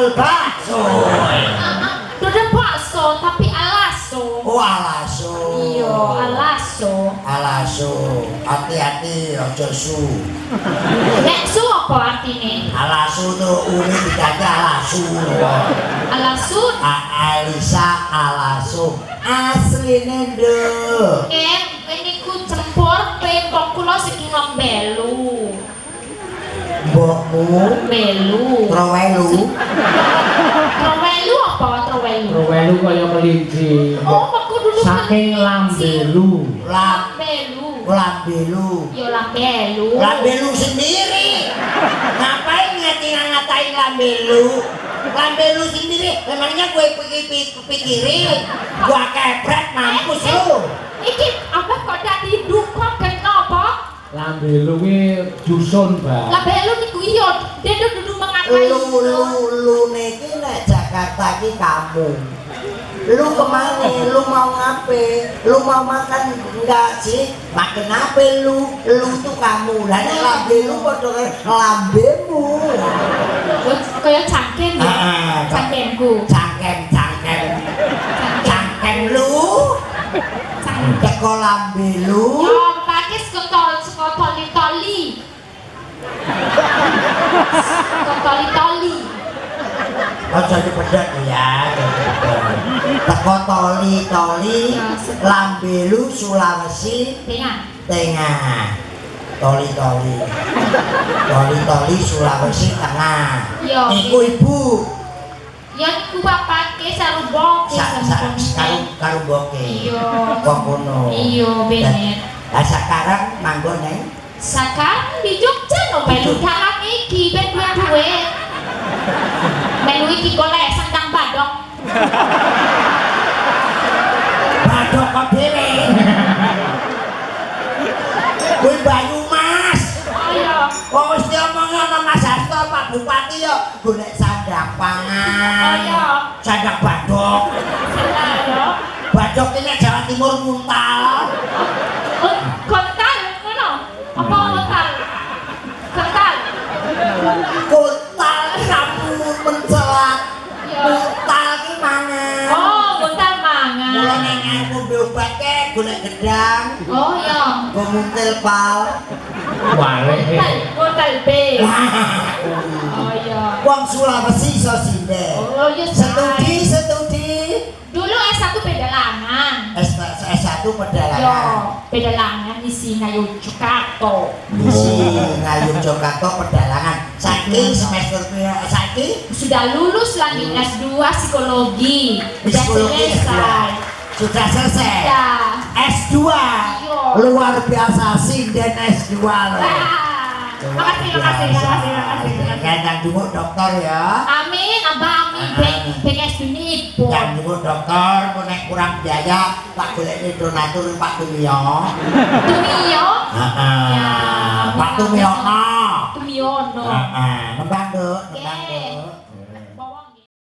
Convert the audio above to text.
bakul bakso. Dodol bakso tapi alaso. Oh alaso. Iya, alaso. Alaso. Hati-hati aja su. Nek su apa artine? Alasu tuh uli diganti alasu. Alasun. Alisa alasu. Asline nduk. Ini ku cempur pempok kula saking lembelu. Mbokmu Belu. trowelu. Trowelu apa trowelu? Rowelu kaya melinci. Oh, aku dulu Saking lambelu. lambelu. Lambelu. Yo lambelu. Lambelu sendiri. Ngapain ngatain lambelu? Lambelu sendiri. Memangnya gue pikirin. Gua kepret mampus lu. Iki apa kok dadi duka kenapa? Lambelu kuwi dusun, Mbak. Lambelu niku iya, duduk mengatai. Lu niki nek Jakarta ki kamu. Lu kemana? Lu mau ngape? Lu mau makan enggak sih? Makan apa lu? Lu tuh kamu. Lah nek lambelu padha lambemu. Kaya cangkem ya. Cangkemku. Cangkem lu. Teko lambelu. Yo pakai sekotoli-toli. Sekotoli-toli. Oh jadi pedet ya, teko toli, lambelu Sulawesi Tengah, toli Sulawesi Tengah. Iku ibu. Ya niku bapake saruboke Karuboke. Iya. Kok ngono. Iya bener. Lah sekarang manggon neng. Sekarang di Jogja no melu dalan iki ben duwe. Melu iki golek sandang badok. Badok kok dhewe. Kuwi Banyumas. Oh iya. Kok wis diomong ana Mas Hasto Pak Bupati yo golek sandang pangan. Oh iya. Sandang badok. Selalu. Badok ini Jawa Timur muntal. Kontal ngono. Apa kontal? Kontal. Kuntal kamu mencelat. Iya. Kuntal ki mangan. Oh, kontal mangan. Mula nek aku obat ke golek gedang. Oh iya. Go muntil pal. Wale. Kontal B. Oh iya. Wong Sulawesi iso sinde. Oh iya. Studi. Dulu S1 pedalangan. S1 Yo, pedalangan. pedalangan isi Ngayogyakarta. Isi Ngayogyakarta pedalangan. Saiki semester saiki Sudah lulus lagi S2 psikologi. Sudah Psikologi selesai. sudah selesai. Ya. S2. Iya. Luar biasa sinden S2 loh. Makasih. Yang dulu dokter ya. Amin, abah amin. Beng S2 ini ibu. Yang dulu dokter, mau naik kurang biaya, Pak golek ini donatur Pak Tumio. Tumio. Ya. Pak Tumiono. Tumiono. Nembang duk. Oke.